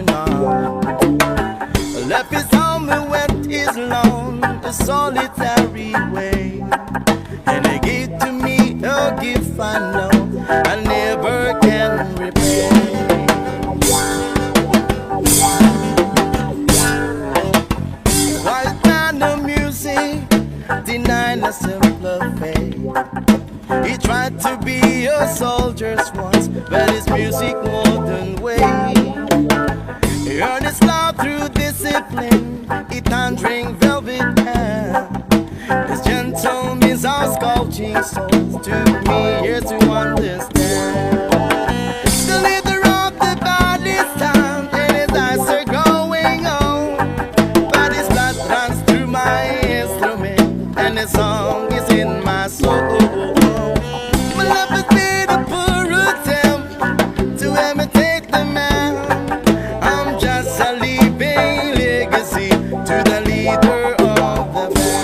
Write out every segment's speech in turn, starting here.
going on. Left his home and went his lone, a solitary way. And he gave to me a gift I know I never can repay. White man of music, denying a simpler fate. He tried to be a soldier's once, but his music modern way. He earned his love through discipline, he thundering velvet hair. His gentle means our sculpting souls took me years to understand. The leader of the body stand and his eyes are growing old, but his blood runs through my instrument and his song is in my soul. My love has been a poor attempt to imitate the man. I'm just a living legacy to the leader of the band.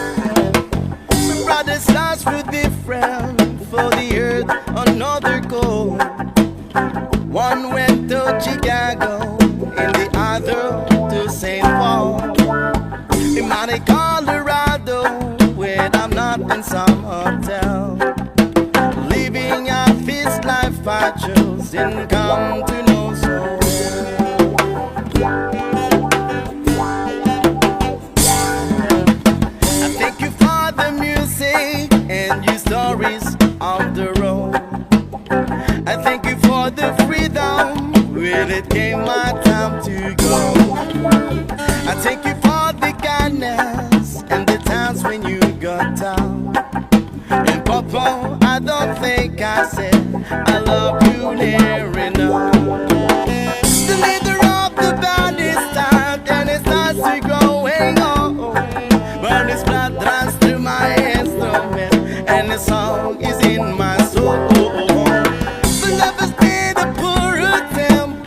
My brother's lives were different, for the earth another goal. One went to Chicago and the other to St. Paul. In Monte Colorado, when I'm not in some hotel, living out his life I chose and come to know so well. I thank you for the music and your stories of the road. I thank you for the freedom when it came my time to go. I thank you for the kindness and the times when you got down. And Papa, I don't think I said I love you near enough. The leader of the band is tired and it starts to growing old, but his blood runs through my instrument and the song is in my soul. But love has been a poor attempt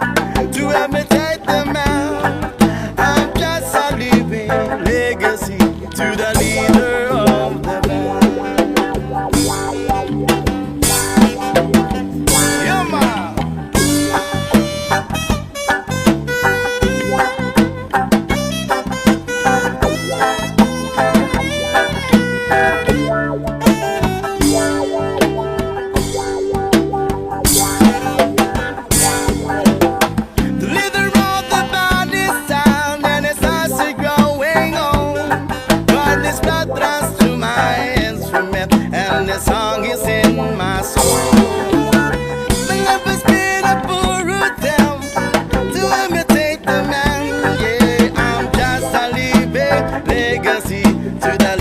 to imitate the man. I'm just a living legacy to the leader of the band. Yeah, man. The leader of the band is down and his eyes are growing old, but his blood runs through my instrument and the song is in my soul. My love has been a poor attempt to imitate the man. Yeah, I'm just a living legacy to the